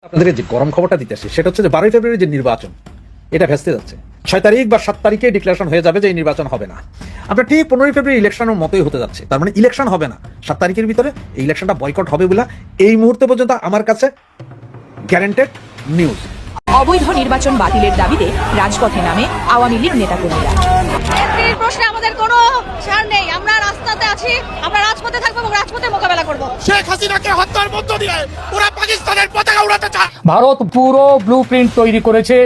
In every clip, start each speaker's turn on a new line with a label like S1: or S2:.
S1: আপনাদের যে গরম খবরটা দিতেছে সেটা হচ্ছে যে 12ই ফেব্রুয়ারি যে নির্বাচন এটা ভেস্তে যাচ্ছে। 6 তারিখ বা 7 তারিখে ডিক্লারেশন হয়ে যাবে যে এই নির্বাচন হবে না। আমরা ঠিক 15ই ফেব্রুয়ারি ইলেকশনের মতোই হতে যাচ্ছে। তার মানে ইলেকশন হবে না, 7 তারিখের ভিতরে এই ইলেকশনটা বয়কট হবে বলে এই মুহূর্তে পর্যন্ত আমার কাছে গ্যারান্টেড নিউজ।
S2: অবৈধ নির্বাচন বাতিলের দাবিতে রাজপথে নামে আওয়ামী লীগ নেতাকর্মীরা।
S3: নেত্রীর প্রশ্নে আমাদের কোনো ছাড় নেই, আমরা রাস্তাতে আছি, আমরা রাজপথে থাকবো এবং রাজপথে মোকাবেলা করব।
S4: শেখ হাসিনাকে হত্যার মধ্য দিয়ে পুরো পাকিস্তানের পতাকা উড়াতে চায়।
S5: ভারত পুরো ব্লুপ্রিন্ট তৈরি করেছে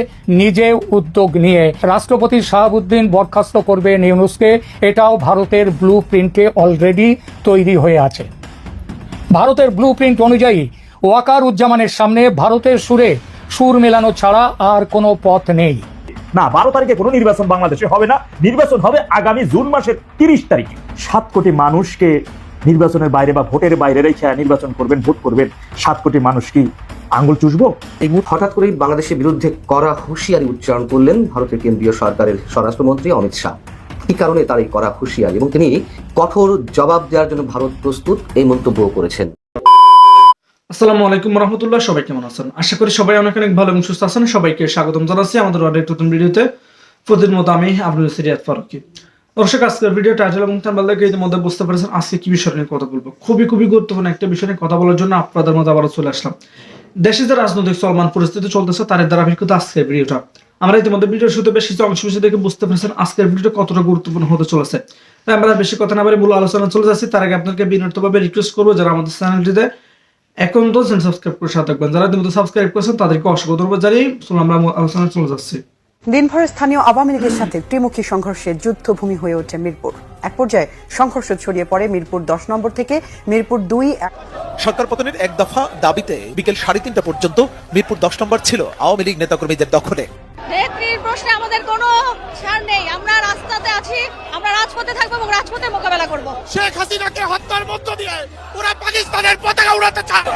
S5: নিজে উদ্যোগ নিয়ে। রাষ্ট্রপতি শাহাবুদ্দিন বরখাস্ত করবেন ইউনূসকে, এটাও ভারতের ব্লুপ্রিন্টে অলরেডি তৈরি হয়ে আছে। ভারতের ব্লুপ্রিন্ট অনুযায়ী ওয়াকারুজ্জামানের সামনে ভারতের সুর মেলানো ছাড়া আর কোনো পথ নেই।
S6: না, 12 তারিখে কোনো নির্বাচন বাংলাদেশে হবে না। নির্বাচন হবে আগামী জুন মাসের 30 তারিখে। 7 কোটি মানুষকে নির্বাচনের বাইরে বা ভোটের বাইরে রেখে নির্বাচন করবেন, ভোট করবেন। 7 কোটি মানুষ কি আঙ্গুল চুষবো?
S7: এই হঠাৎ করেই বাংলাদেশের বিরুদ্ধে কড়া হুঁশিয়ারি উচ্চারণ করলেন ভারতের কেন্দ্রীয় সরকারের স্বরাষ্ট্রমন্ত্রী অমিত শাহ। কি কারণে তার এই কড়া হুঁশিয়ারি এবং তিনি কঠোর জবাব দেওয়ার জন্য ভারত প্রস্তুত, এই মন্তব্য করেছেন।
S8: আসসালামু আলাইকুম রহমতুল্লাহ, সবাই কেমন আছেন? আশা করি সবাই অনেক অনেক ভালো এবং সুস্থ আছেন। সবাইকে স্বাগতম জানাচ্ছি আমাদের অনেক নতুন ভিডিওতে। প্রতিদিন মতো আমি আব্দুল সিরিয়াত ফারুকি। দর্শক, আজকের ভিডিও টাইটেল এবং থাম্বনেলে ইতিমধ্যে বুঝতে পেরেছেন আজকে কি বিষয় নিয়ে কথা বলবো। খুবই গুরুত্বপূর্ণ একটা বিষয় নিয়ে কথা বলার জন্য আপনাদের মধ্যে আবারও চলে আসলাম। দেশে যে রাজনৈতিক চলমান পরিস্থিতি চলতেছে তার ধারাবাহিকতা আজকের ভিডিওটা। আমরা ইতিমধ্যে ভিডিওর শুরুতে বেশ কিছু অংশ দেখে বুঝতে পেরেছেন আজকের ভিডিওটা কতটা গুরুত্বপূর্ণ হতে চলেছে। তাই আমরা বেশি কথা না বলে মূল আলোচনা চলে যাচ্ছি। তার আগে আপনাকে বিনীতভাবে রিকোয়েস্ট করবো, যারা আমাদের চ্যানেলটিতে এখন তো সাবস্ক্রাইব করে সাথে থাকবেন, যারা ইতিমধ্যে সাবস্ক্রাইব করেছেন তাদেরকে অসংখ্য ধন্যবাদ জানিয়ে আমরা আলোচনা চলে যাচ্ছি।
S9: দিনভর স্থানীয় আওয়ামী লীগের সাথে ত্রিমুখী সংঘর্ষে যুদ্ধভূমি হয়ে ওঠে মিরপুর। এক পর্যায়ে সংঘর্ষ ছড়িয়ে পড়ে মিরপুর 10 নম্বর থেকে মিরপুর 2।
S4: সরকার পতনের এক দফা দাবিতে বিকেল 3:30 পর্যন্ত মিরপুর 10 নম্বর ছিল আওয়ামী লীগ নেতাকর্মীদের দখলে।
S3: নেত্রীর প্রশ্নে আমাদের কোনো ছাড় নেই, আমরা রাস্তাতে আছি, আমরা রাজপথে থাকবো এবং রাজপথে মোকাবেলা করব।
S4: শেখ হাসিনাকে হত্যার মধ্য দিয়ে পুরো পাকিস্তানের পতাকা উড়াতে চায়।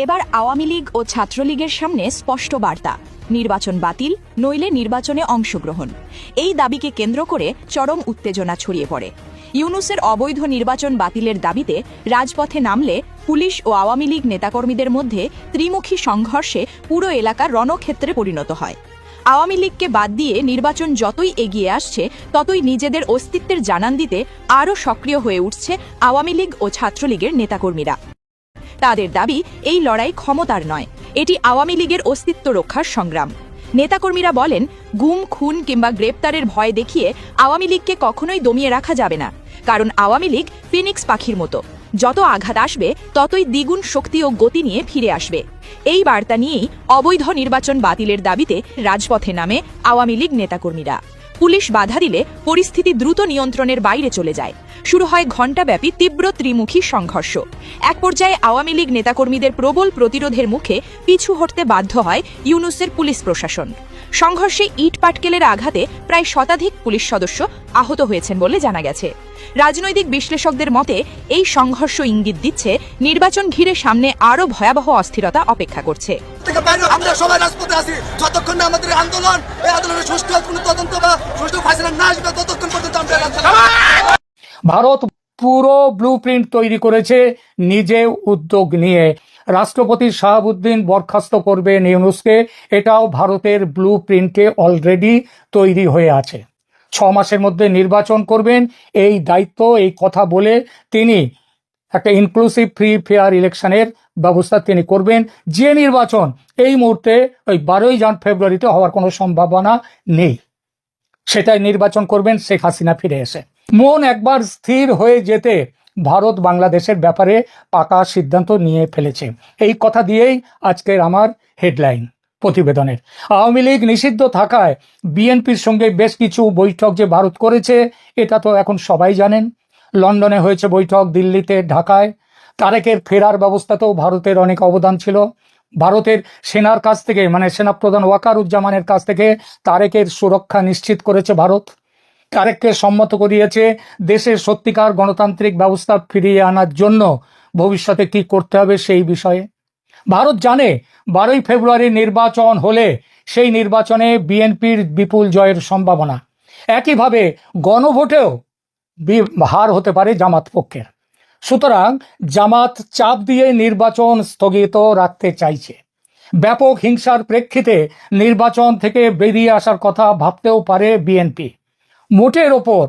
S2: এবার আওয়ামী লীগ ও ছাত্রলীগের সামনে স্পষ্ট বার্তা, নির্বাচন বাতিল, নইলে নির্বাচনে অংশগ্রহণ। এই দাবিকে কেন্দ্র করে চরম উত্তেজনা ছড়িয়ে পড়ে। ইউনূসের অবৈধ নির্বাচন বাতিলের দাবিতে রাজপথে নামলে পুলিশ ও আওয়ামী লীগ নেতাকর্মীদের মধ্যে ত্রিমুখী সংঘর্ষে পুরো এলাকা রণক্ষেত্রে পরিণত হয়। আওয়ামী লীগকে বাদ দিয়ে নির্বাচন যতই এগিয়ে আসছে ততই নিজেদের অস্তিত্বের জানান দিতে আরও সক্রিয় হয়ে উঠছে আওয়ামী লীগ ও ছাত্রলীগের নেতাকর্মীরা। তাদের দাবি, এই লড়াই ক্ষমতার নয়, এটি আওয়ামী লীগের অস্তিত্ব রক্ষার সংগ্রাম। নেতাকর্মীরা বলেন, গুম, খুন কিংবা গ্রেপ্তারের ভয় দেখিয়ে আওয়ামী লীগকে কখনোই দমিয়ে রাখা যাবে না, কারণ আওয়ামী লীগ ফিনিক্স পাখির মতো, যত আঘাত আসবে ততই দ্বিগুণ শক্তি ও গতি নিয়ে ফিরে আসবে। এই বার্তা নিয়েই অবৈধ নির্বাচন বাতিলের দাবিতে রাজপথে নামে আওয়ামী লীগ নেতাকর্মীরা। পুলিশ বাধা দিলে পরিস্থিতি দ্রুত নিয়ন্ত্রণের বাইরে চলে যায়। শুরু হয় ঘণ্টাব্যাপী তীব্র ত্রিমুখী সংঘর্ষ। এক পর্যায়ে আওয়ামী লীগ নেতাকর্মীদের প্রবল প্রতিরোধের মুখে পিছু হটতে বাধ্য হয় ইউনূসের পুলিশ প্রশাসন। সংঘর্ষে ইট পাটকেলের আঘাতে প্রায় শতাধিক পুলিশ সদস্য আহত হয়েছেন বলে জানা গেছে। রাজনৈতিক বিশ্লেষকদের মতে এই সংঘর্ষ ইঙ্গিত দিচ্ছে নির্বাচন ঘিরে সামনে আরও ভয়াবহ অস্থিরতা অপেক্ষা করছে।
S4: আমরা সবাই রাজপথে আছি, যতক্ষণ না আমাদের আন্দোলন, এই আন্দোলনের সুষ্ঠু কোনো তদন্ত বা সুষ্ঠু ফাইসলা না আসবে ততক্ষণ পর্যন্ত আমরা
S5: ভারত পুরো ব্লুপ্রিন্ট তৈরি করেছে নিজে উদ্যোগ নিয়ে। রাষ্ট্রপতি শাহাবুদ্দিন বরখাস্ত করবেন ইউনূসকে, এটাও ভারতের ব্লুপ্রিন্টে অলরেডি তৈরি হয়ে আছে। 6 মাসের মধ্যে নির্বাচন করবেন, এই দায়িত্ব, এই কথা বলে তিনি একটা ইনক্লুসিভ ফ্রি ফেয়ার ইলেকশনের ব্যবস্থা তিনি করবেন। যে নির্বাচন এই মুহূর্তে ওই 12ই ফেব্রুয়ারিতে হওয়ার কোনো সম্ভাবনা নেই, সেটাই নির্বাচন করবেন শেখ হাসিনা ফিরে এসে। মন একবার স্থির হয়ে যেতে ভারত বাংলাদেশের ব্যাপারে পাকা সিদ্ধান্ত নিয়ে ফেলেছে। এই কথা দিয়েই আজকের আমার হেডলাইন প্রতিবেদনের। আওয়ামী লীগ নিষিদ্ধ থাকায় বিএনপির সঙ্গে বেশ কিছু বৈঠক যে ভারত করেছে এটা তো এখন সবাই জানেন। লন্ডনে হয়েছে বৈঠক, দিল্লিতে, ঢাকায়। তারেকের ফেরার ব্যবস্থাতেও ভারতের অনেক অবদান ছিল। ভারতের সেনার কাছ থেকে, মানে সেনাপ্রধান ওয়াকারুজ্জামানের কাছ থেকে তারেকের সুরক্ষা নিশ্চিত করেছে ভারত। তারেককে সম্মত করিয়েছে দেশের সত্যিকার গণতান্ত্রিক ব্যবস্থা ফিরিয়ে আনার জন্য ভবিষ্যতে কি করতে হবে সেই বিষয়ে। ভারত জানে 12ই ফেব্রুয়ারি নির্বাচন হলে সেই নির্বাচনে বিএনপির বিপুল জয়ের সম্ভাবনা। একইভাবে গণভোটেও হার হতে পারে জামাত পক্ষের। সুতরাং জামাত চাপ দিয়ে নির্বাচন স্থগিত রাখতে চাইছে। ব্যাপক হিংসার প্রেক্ষিতে নির্বাচন থেকে বেরিয়ে আসার কথা ভাবতেও পারে বিএনপি। মোটের ওপর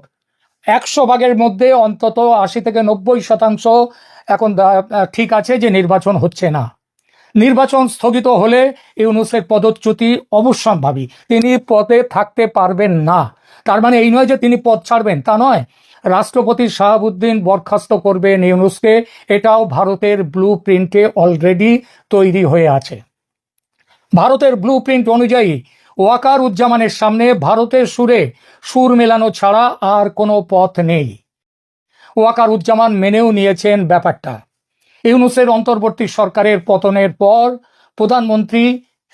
S5: 100 ভাগের মধ্যে অন্তত 80 থেকে 90% এখন ঠিক আছে যে নির্বাচন হচ্ছে না। নির্বাচন স্থগিত হলে ইউনূসের পদচ্যুতি অবশ্যম্ভাবী, তিনি পদে থাকতে পারবেন না। তার মানে এই নয় যে তিনি পদ ছাড়বেন, তা নয়। রাষ্ট্রপতি শাহাবুদ্দিন বরখাস্ত করবেন ইউনূসকে, এটাও ভারতের ব্লু প্রিন্টে অলরেডি তৈরি হয়ে আছে। ভারতের ব্লু প্রিন্ট অনুযায়ী ওয়াকার উজ্জামানের সামনে ভারতের সুরে সুর মেলানো ছাড়া আর কোনো পথ নেই। ওয়াকার উজ্জামান মেনেও নিয়েছেন ব্যাপারটা। ইউনূসের অন্তর্বর্তী সরকারের পতনের পর প্রধানমন্ত্রী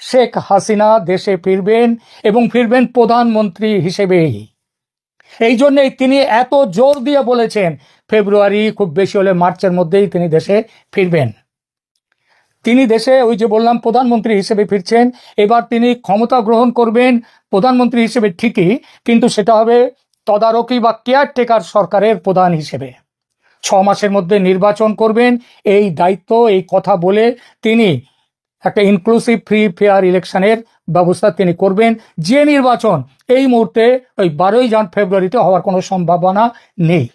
S5: শেখ হাসিনা দেশে ফিরবেন এবং ফিরবেন প্রধানমন্ত্রী হিসেবেই। এই জন্যেই তিনি এত জোর দিয়ে বলেছেন ফেব্রুয়ারি, খুব বেশি হলে মার্চের মধ্যেই তিনি দেশে ফিরবেন। তিনি দেশে, ওই যে বললাম, প্রধানমন্ত্রী হিসেবে ফিরছেন। এবার তিনি ক্ষমতা গ্রহণ করবেন প্রধানমন্ত্রী হিসেবে ঠিকই, কিন্তু সেটা হবে তদারকি বা কেয়ারটেকার সরকারের প্রধান হিসেবে। 6 মাসের মধ্যে নির্বাচন করবেন, এই দায়িত্ব, এই কথা বলে তিনি একটা ইনক্লুসিভ ফ্রি ফেয়ার ইলেকশনের ব্যবস্থা তিনি করবেন, যে নির্বাচন এই মুহূর্তে ওই 12 ফেব্রুয়ারিতে হওয়ার কোনো সম্ভাবনা নেই।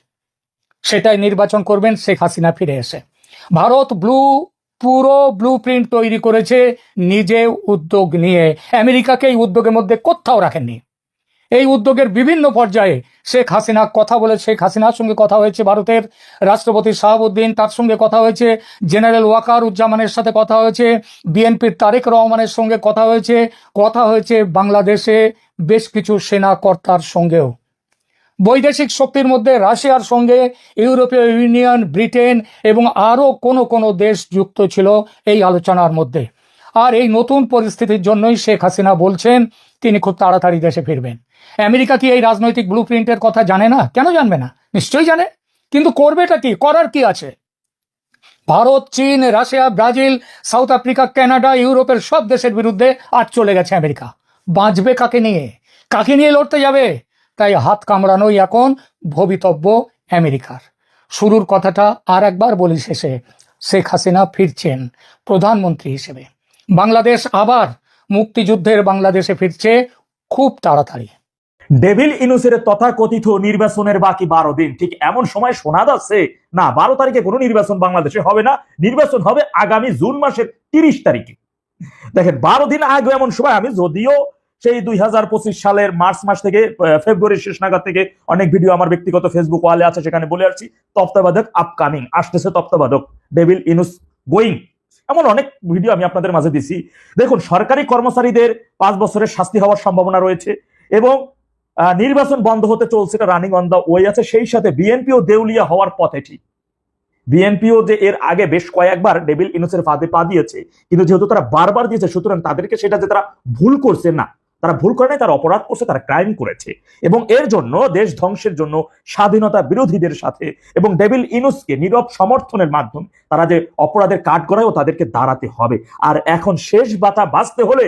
S5: সেটাই নির্বাচন করবেন শেখ হাসিনা ফিরে এসে। ভারত পুরো ব্লু প্রিন্ট তৈরি করেছে নিজে উদ্যোগ নিয়ে। আমেরিকাকে এই উদ্যোগের মধ্যে কোথাও রাখেননি। এই উদ্যোগের বিভিন্ন পর্যায়ে শেখ হাসিনা কথা বলে, শেখ হাসিনার সঙ্গে কথা হয়েছে ভারতের রাষ্ট্রপতি শাহাবুদ্দিন, তার সঙ্গে কথা হয়েছে জেনারেল ওয়াকার উজ্জামানের সাথে কথা হয়েছে, বিএনপির তারেক রহমানের সঙ্গে কথা হয়েছে বাংলাদেশে বেশ কিছু সেনা কর্তার সঙ্গেও। বৈদেশিক শক্তির মধ্যে রাশিয়ার সঙ্গে ইউরোপীয় ইউনিয়ন, ব্রিটেন এবং আরও কোনো দেশ যুক্ত ছিল এই আলোচনার মধ্যে। আর এই নতুন পরিস্থিতির জন্যই শেখ হাসিনা বলছেন তিনি খুব তাড়াতাড়ি দেশে ফিরবেন। আমেরিকা কি এই রাজনৈতিক ব্লু প্রিন্টের কথা জানে না? কেন জানবে না? নিশ্চয়ই জানে, কিন্তু করবেটা কি? করার কি আছে? ভারত, চীন, Russia, Brazil, south Africa, Canada, ইউরোপের সব দেশের বিরুদ্ধে আজ চলে গেছে আমেরিকা। বাঁচবে কাকে নিয়ে? কাকে নিয়ে লড়তে যাবে? তাই হাত কামড়ানোই এখন ভবিতব্য আমেরিকার। শুরুর কথাটা আর একবার বলি শেষে, শেখ হাসিনা ফিরছেন প্রধানমন্ত্রী হিসেবে। বাংলাদেশ আবার মুক্তিযুদ্ধের বাংলাদেশে ফিরছে খুব তাড়াতাড়ি।
S6: ডেভিল ইনুসের তথাকথিত নির্বাচনের বাকি 12 দিন, ঠিক এমন সময় শোনা যাচ্ছে না 12 তারিখে কোনো নির্বাচন বাংলাদেশে হবে না, নির্বাচন হবে আগামী জুন মাসের 30 তারিখে। দেখেন, 12 দিন আগে এমন সময়, আমি যদিও সেই 2025 সালের মার্চ মাস থেকে ফেব্রুয়ারির শেষ নাগাদ থেকে অনেক ভিডিও আমার ব্যক্তিগত ফেসবুক ওয়ালে আছে, সেখানে বলে আসছি তত্ত্বাবধায়ক আপকামিং, আসতেছে তত্ত্বাবধায়ক, ডেভিল ইনুস গোয়িং, এমন অনেক ভিডিও আমি আপনাদের মাঝে দিছি। দেখুন, সরকারি কর্মচারীদের 5 বছরের শাস্তি হওয়ার সম্ভাবনা রয়েছে এবং নির্বাচন বন্ধ হতে চলছে, এটা রানিং অন দা ওয়ে আছে। সেই সাথে বিএনপিও দেউলিয়া হওয়ার পথে। ঠিক, বিএনপিও যে এর আগে বেশ কয়েকবার ডেভিল ইনুসের ফাঁদে পা দিয়েছে, কিন্তু যেহেতু তারা বারবার দিয়েছে, সুতরাং তাদেরকে সেটা যে তারা ভুল করছে না, তারা ভুল করে নাই, তারা অপরাধ করছে, তারা ক্রাইম করেছে এবং এর জন্য দেশ ধ্বংসের জন্য স্বাধীনতা বিরোধীদের সাথে এবং ডেভিল ইনুসকে নীরব সমর্থনের মাধ্যমে তারা যে অপরাধের কাঠগড়ায় তাদেরকে দাঁড়াতে হবে। আর এখন শেষ বাতা বাঁচতে হলে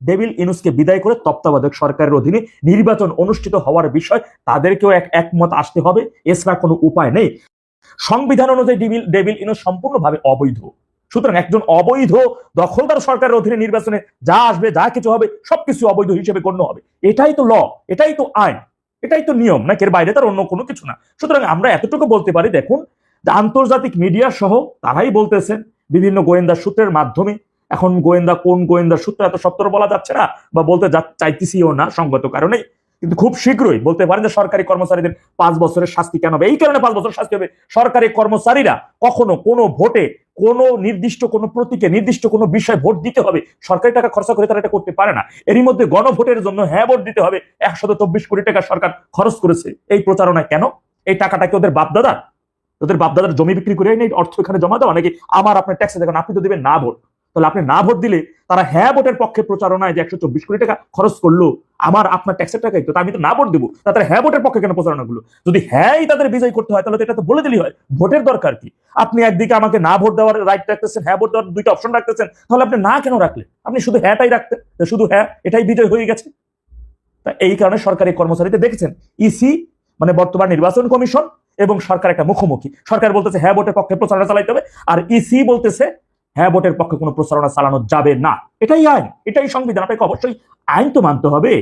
S6: ডেভিল ইনুসকে বিদায় করে তত্ত্বাবধায়ক সরকারের অধীনে নির্বাচন অনুষ্ঠিত হওয়ার বিষয় তাদেরকেও একমত আসতে হবে, এছাড়া কোনো উপায় নেই। সংবিধান অনুযায়ী ডেভিল ইনুস সম্পূর্ণভাবে অবৈধ। সুতরাং একজন অবৈধ দখলদার সরকারের অধীনে নির্বাচনে যা আসবে, যা কিছু হবে, সবকিছু অবৈধ হিসেবে গণ্য হবে। এটাই তো ল, এটাই তো আইন, এটাই তো নিয়ম, নাকি এর বাইরে তার অন্য কোনো কিছু না। সুতরাং আমরা এতটুকু বলতে পারি, দেখুন, আন্তর্জাতিক মিডিয়া সহ তারাই বলতেছেন বিভিন্ন গোয়েন্দা সূত্রের মাধ্যমে। এখন কোন গোয়েন্দা সূত্র এত সত্তর বলা যাচ্ছে না, বা বলতে চাইতেছিও না সঙ্গত কারণে, কিন্তু খুব শীঘ্রই বলতে পারেন যে সরকারি কর্মচারীদের 5 বছরের শাস্তি কেন হবে। এই কারণে 5 বছর শাস্তি হবে, সরকারি কর্মচারীরা কখনো কোনো ভোটে কোনো নির্দিষ্ট কোনো প্রতীকে নির্দিষ্ট কোনো বিষয় ভোট দিতে হবে, সরকারি টাকা খরচা করে তারা এটা করতে পারে না। এরই মধ্যে গণভোটের জন্য হ্যাঁ ভোট দিতে হবে, 124 কোটি টাকা সরকার খরচ করেছে এই প্রচারণায়। কেন? এই টাকাটা কি ওদের বাপদাদার জমি বিক্রি করে নেই অর্থ এখানে জমা দেওয়া, নাকি আমার আপনার ট্যাক্সে দেখুন আপনি তো দিবেন না ভোট? তাহলে আপনি না ভোট দিলে তারা হ্যাঁ ভোটের পক্ষে প্রচারণায় যে 124 কোটি টাকা খরচ করলো আমার আপনার ট্যাক্সের টাকাই, তো আমি তো না ভোট দেবো, তাদের হ্যাঁ ভোটের পক্ষে কেন প্রচারণাগুলো? যদি হ্যাঁই তাদের বিজয় করতে হয় তাহলে তো এটা তো বলে দিলেই হয়, ভোটের দরকার কি? আপনি একদিকে আমাকে না ভোট দেওয়ার রাইট রাখতেছেন, হ্যাঁ ভোট দেওয়ার 2টা অপশন রাখতেছেন, তাহলে আপনি না কেন রাখলেন? আপনি শুধু হ্যাঁটাই রাখতেন, শুধু হ্যাঁ, এটাই বিজয় হয়ে গেছে। তা এই কারণে সরকারি কর্মচারীদের দেখেছেন ইসি মানে বর্তমান নির্বাচন কমিশন এবং সরকার একটা মুখোমুখি। সরকার বলতেছে হ্যাঁ ভোটের পক্ষে প্রচারণা চালাইতে হবে, আর ইসি বলতেছে হ্যাঁ ভোটের পক্ষে কোনো প্রচারণা চালানো যাবে না। এটাই আইন, এটাই সংবিধান। আপনাকে অবশ্যই আইন তো মানতে হবে।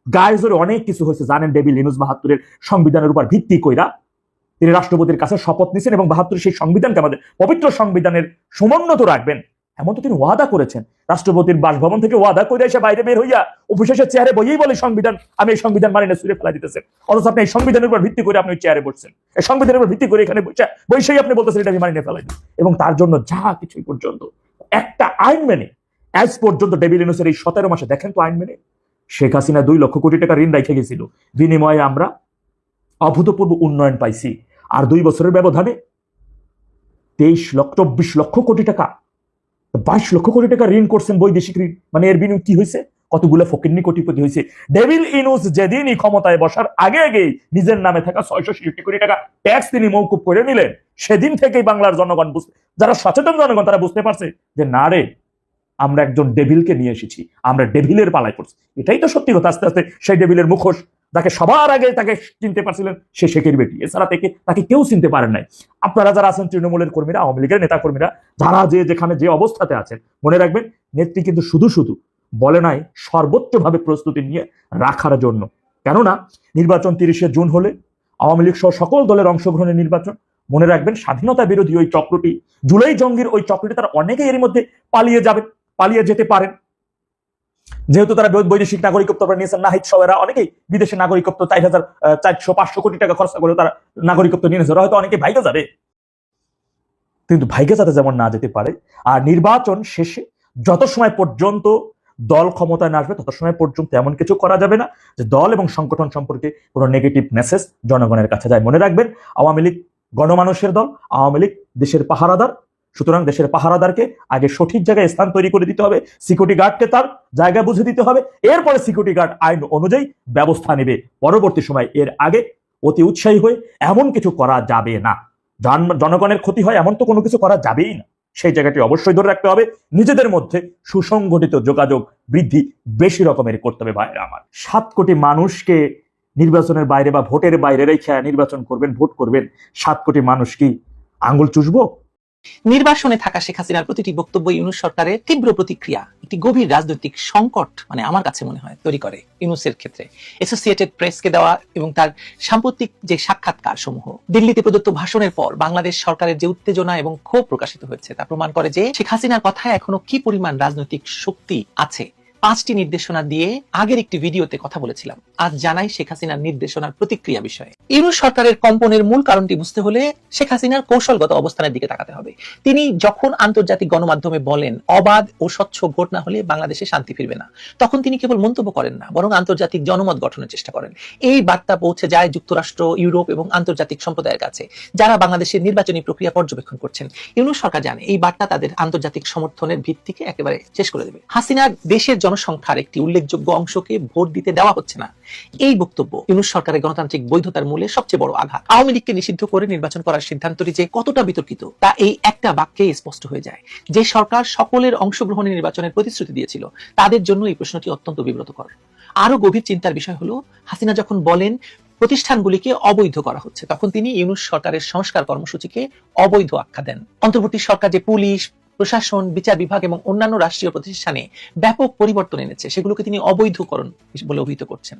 S6: গায়ে জোরে অনেক কিছু হয়েছে জানেন। ডেভিল ইনুস ৭২-এর সংবিধানের উপর ভিত্তি কইরা তিনি রাষ্ট্রপতির কাছে শপথ নিয়েছেন এবং ৭২ সেই সংবিধানকে আমাদের পবিত্র সংবিধানের সমুন্নত রাখবেন এমন তো তিনি ওয়াদা করেছেন। রাষ্ট্রপতির বাসভবন থেকে ওয়াদা করে এসে বাইরে বের হইয়া অফিসের চেয়ারে বইয়েই বলে সংবিধান, আমি এই সংবিধান মানি না, ছুঁড়ে ফেলা দিতেছেন। অথচ আপনি এই সংবিধানের উপর ভিত্তি করে আপনি চেয়ারে বসছেন, এই সংবিধানের উপর ভিত্তি করে এখানে বসেই আপনি বলতেছেন এটা আমি মানি না, ফেলাই দিন। এবং তার জন্য যা কিছু পর্যন্ত একটা আইন মেনে আজ পর্যন্ত ডেভিল ইনুসের এই 17 মাসে দেখেন তো আইন মেনে শেখ হাসিনা 2 লক্ষ কোটি টাকা ঋণ রেখে গেছিল, বিনিময়ে আমরা অভূতপূর্ব উন্নয়ন পাইছি। আর 2 বছরের ব্যবধানে 24 লক্ষ কোটি টাকা 22 লক্ষ কোটি টাকা ঋণ করছেন, বৈদেশিক ঋণ। মানে এর বিনিময়ে কি হয়েছে? কতগুলো ফকিন্নি কোটিপতি হয়েছে। ডেভিল ইনুস যেদিনই ক্ষমতায় বসার আগে আগেই নিজের নামে থাকা 666 কোটি টাকা ট্যাক্স তিনি মওকুফ করে নিলেন, সেদিন থেকেই বাংলার জনগণ যারা সচেতন জনগণ তারা বুঝতে পারছে যে না রে, আমরা একজন ডেভিলকে নিয়ে এসেছি, আমরা ডেভিলের পালায় পড়ছি। এটাই তো সত্যি কথা। আস্তে আস্তে সেই ডেভিলের মুখোশ যাকে সবার আগে তাকে চিনতে পারছিলেন সে শেখের বেটি, এছাড়া তাকে কেউ চিনতে পারেন নাই। আপনারা যারা আছেন তৃণমূলের কর্মীরা, আওয়ামী লীগের নেতা কর্মীরা, যারা যেখানে যে অবস্থাতে আছেন, মনে রাখবেন নেত্রী কিন্তু শুধু বলে নাই সর্বোচ্চভাবে প্রস্তুতি নিয়ে রাখার জন্য। কেননা নির্বাচন 30শে জুন হলে আওয়ামী লীগ সহ সকল দলের অংশগ্রহণের নির্বাচন। মনে রাখবেন স্বাধীনতা বিরোধী ওই চক্রটি, জুলাই জঙ্গির ওই চক্রটি, তারা অনেকেই এর মধ্যে পালিয়ে যেতে পারেন, যেহেতু তারা বৈদেশিক নাগরিকত্ব নিয়েছেন। নাহিদ সবেরা অনেকেই বিদেশে নাগরিকত্ব 4,400-500 কোটি টাকা খরচা করে তারা নাগরিকত্ব নিয়ে নিয়েছে, হয়তো অনেকে ভাইগে যাবে, কিন্তু ভাইগে যাতে যেমন না যেতে পারে। আর নির্বাচন শেষে যত সময় পর্যন্ত দল ক্ষমতায় না আসবে তত সময় পর্যন্ত এমন কিছু করা যাবে না যে দল এবং সংগঠন সম্পর্কে কোনো নেগেটিভ মেসেজ জনগণের কাছে যায়। মনে রাখবেন আওয়ামী লীগ গণমানুষের দল, আওয়ামী লীগ দেশের পাহারাদার। সুতরাং দেশের পাহারাদারকে আগে সঠিক জায়গায় স্থান তৈরি করে দিতে হবে, সিকিউরিটি গার্ডকে তার জায়গা বুঝে দিতে হবে, এরপরে সিকিউরিটি গার্ড আইন অনুযায়ী ব্যবস্থা নেবে। পরবর্তী সময় এর আগে অতি উৎসাহী হয়ে এমন কিছু করা যাবে না, জনগণের ক্ষতি হয় এমন তো কোনো কিছু করা যাবেই না। সেই জায়গাটি অবশ্যই ধরে রাখতে হবে। নিজেদের মধ্যে সুসংগঠিত যোগাযোগ বৃদ্ধি বেশি রকমের করতে হবে। ভাইরা আমার, 7 কোটি মানুষকে নির্বাচনের বাইরে বা ভোটের বাইরে রেখে নির্বাচন করবেন, ভোট করবেন, 7 কোটি মানুষ কি আঙ্গুল চুষবো?
S10: নির্বাসনে থাকা শেখ হাসিনার প্রতিটি বক্তব্য ইউনূস সরকারের তীব্র প্রতিক্রিয়া, একটি গভীর রাজনৈতিক সংকট আমার কাছে মনে হয় তৈরি করে ইউনূসের ক্ষেত্রে। অ্যাসোসিয়েটেড প্রেসকে দেওয়া এবং তার সাম্প্রতিক যে সাক্ষাৎকার সমূহ, দিল্লিতে প্রদত্ত ভাষণের পর বাংলাদেশ সরকারের যে উত্তেজনা এবং ক্ষোভ প্রকাশিত হয়েছে তা প্রমাণ করে যে শেখ হাসিনার কথায় এখনো কি পরিমাণ রাজনৈতিক শক্তি আছে। 5টি নির্দেশনা দিয়ে আগের একটি ভিডিওতে কথা বলেছিলাম। আজ জানাই শেখ হাসিনার নির্দেশনার প্রতিক্রিয়া বিষয়ে। ইউনূস সরকারের কম্পনের মূল কারণটি বুঝতে হলে শেখ হাসিনার কৌশলগত অবস্থানের দিকে তাকাতে হবে। তিনি যখন আন্তর্জাতিক গণমাধ্যমে বলেন অবাধ ও স্বচ্ছ ভোট না হলে বাংলাদেশে শান্তি ফিরবে না, তখন তিনি কেবল মন্তব্য করেন না, বরং আন্তর্জাতিক জনমত গঠনের চেষ্টা করেন। এই বার্তা পৌঁছে যায় যুক্তরাষ্ট্র, ইউরোপ এবং আন্তর্জাতিক সম্প্রদায়ের কাছে, যারা বাংলাদেশের নির্বাচনী প্রক্রিয়া পর্যবেক্ষণ করছেন। ইউনূস সরকার জানে এই বার্তা তাদের আন্তর্জাতিক সমর্থনের ভিত্তিকে একেবারে শেষ করে দেবে। হাসিনার দেশের জনসংখ্যার একটি উল্লেখযোগ্য অংশকে ভোট দিতে দেওয়া হচ্ছে না, এই বক্তব্য ইউনূস সরকারের গণতান্ত্রিক বৈধতার মূলে সবচেয়ে বড় আঘাত। আওয়ামী লীগকে নিষিদ্ধ করে নির্বাচন করার সিদ্ধান্তটি যে কতটা বিতর্কিত তা এই একটা বাক্যে স্পষ্ট হয়ে যায়। যে সরকার সকলের অংশগ্রহণে নির্বাচনের প্রতিশ্রুতি দিয়েছিল তাদের জন্য এই প্রশ্নটি অত্যন্ত বিব্রতকর। আরো গভীর চিন্তার বিষয় হলো, হাসিনা যখন বলেন প্রতিষ্ঠানগুলিকে অবৈধ করা হচ্ছে, তখন তিনি ইউনূস সরকারের সংস্কার কর্মসূচিকে অবৈধ আখ্যা দেন। অন্তর্বর্তী সরকার যে পুলিশ, প্রশাসন, বিচার বিভাগ এবং অন্যান্য রাষ্ট্রীয় প্রতিষ্ঠানে ব্যাপক পরিবর্তন এনেছে সেগুলোকে তিনি অবৈধকরণ বলে অভিহিত করছেন।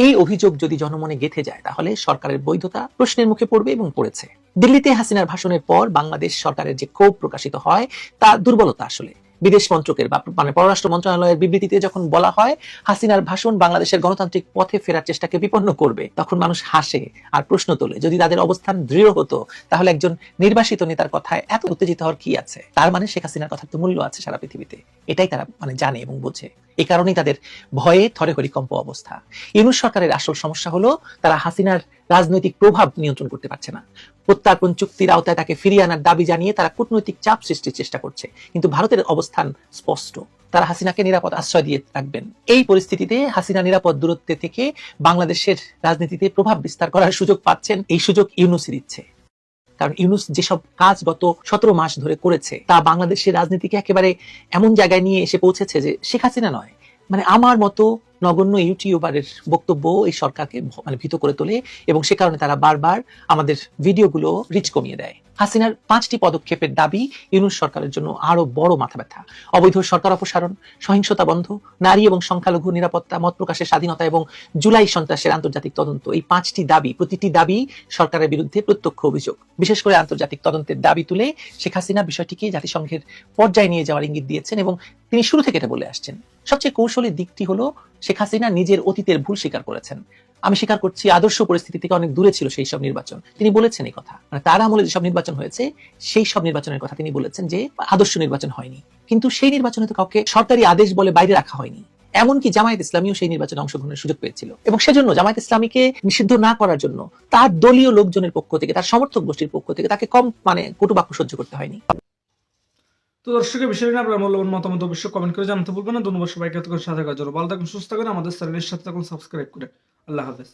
S10: এই অভিযোগ যদি জনমনে গেঁথে যায় তাহলে সরকারের বৈধতা প্রশ্নের মুখে পড়বে এবং পড়েছে। দিল্লিতে হাসিনার ভাষণের পর বাংলাদেশ সরকারের যে ক্ষোভ প্রকাশিত হয় তা দুর্বলতা। আসলে বিদেশ মন্ত্রকের বা পররাষ্ট্র মন্ত্রণালয়ের বিবৃতিতে যখন বলা হয় হাসিনার ভাষণ বাংলাদেশের গণতান্ত্রিক পথে ফেরার চেষ্টাকে বিপন্ন করবে, তখন মানুষ হাসে আর প্রশ্ন তোলে, যদি তাদের অবস্থান দৃঢ় হতো তাহলে একজন নির্বাসিত নেতার কথায় এত উত্তেজিত হওয়ার কি আছে? তার মানে শেখ হাসিনার কথার তো মূল্য আছে সারা পৃথিবীতে, এটাই তারা জানে এবং বোঝে। এই কারণেই তাদের ভয়ে থরে হরিকম্প অবস্থা। ইউনূস সরকারের আসল সমস্যা হলো তারা হাসিনার রাজনৈতিক প্রভাব নিয়ন্ত্রণ করতে পারছে না। প্রত্যার্পণ চুক্তির আওতায় তাকে ফিরিয়ে আনার দাবি জানিয়ে তারা কূটনৈতিক চাপ সৃষ্টির চেষ্টা করছে, কিন্তু ভারতের অবস্থান স্পষ্ট, তারা হাসিনাকে নিরাপদ আশ্রয় দিয়ে রাখবেন। এই পরিস্থিতিতে হাসিনা নিরাপদ দূরত্বে থেকে বাংলাদেশের রাজনীতিতে প্রভাব বিস্তার করার সুযোগ পাচ্ছেন। এই সুযোগ ইউনূসই দিচ্ছে, কারণ ইউনূস যেসব কাজ গত 17 মাস ধরে করেছে তা বাংলাদেশের রাজনীতিকে একেবারে এমন জায়গায় নিয়ে এসে পৌঁছেছে যে শেখ হাসিনা নয়, আমার মতো নগণ্য ইউটিউবারের বক্তব্য এই সরকারকে মানে ভীত করে তোলে এবং সে কারণে তারা বারবার আমাদের ভিডিওগুলো রিচ কমিয়ে দেয়। হাসিনার 5টি পদক্ষেপের দাবি ইউনূস সরকারের জন্য আরো বড় মাথা ব্যথা। অবৈধ সরকার অপসারণ, সহিংসতা বন্ধ, নারী এবং সংখ্যালঘু নিরাপত্তা, মত প্রকাশের স্বাধীনতা এবং জুলাই সন্ত্রাসের আন্তর্জাতিক তদন্ত। এই 5টি দাবি, প্রতিটি দাবি সরকারের বিরুদ্ধে প্রত্যক্ষ অভিযোগ। বিশেষ করে আন্তর্জাতিক তদন্তের দাবি তুলে শেখ হাসিনা বিষয়টিকে জাতিসংঘের পর্যায়ে নিয়ে যাওয়ার ইঙ্গিত দিয়েছেন এবং তিনি শুরু থেকে এটা বলে আসছেন। সবচেয়ে কৌশলী দিকটি হলো শেখ হাসিনা নিজের অতীতের ভুল স্বীকার করেছেন। আমি স্বীকার করছি আদর্শ পরিস্থিতি থেকে অনেক দূরে ছিল সেই সব নির্বাচন, তিনি বলেছেন এই কথা। মানে তার আমলে যেসব নির্বাচন হয়েছে সেই সব নির্বাচনের কথা তিনি বলেছেন যে আদর্শ নির্বাচন হয়নি, কিন্তু সেই নির্বাচনে তো কাউকে সরকারি আদেশ বলে বাইরে রাখা হয়নি। এমনকি জামায়াত ইসলামীও সেই নির্বাচনে অংশগ্রহণের সুযোগ পেয়েছিল এবং সেজন্য জামায়াত ইসলামীকে নিষিদ্ধ না করার জন্য তার দলীয় লোকজনের পক্ষ থেকে, তার সমর্থক গোষ্ঠীর পক্ষ থেকে তাকে কম মানে কটুবাক্য সহ্য করতে হয়নি।
S8: তো দর্শকের বিষয় নিয়ে আপনার মূল্যবান মতামত অবশ্যই কমেন্ট করে জানাতে ভুলবেন না। ধন্যবাদ সবাইকে, এতক্ষণ সাথে থাকার জন্য। ভালো থাকুন, সুস্থ থাকুন, আমাদের চ্যানেলের সাথে থাকুন সাবস্ক্রাইব করে। আল্লাহ হাফেজ।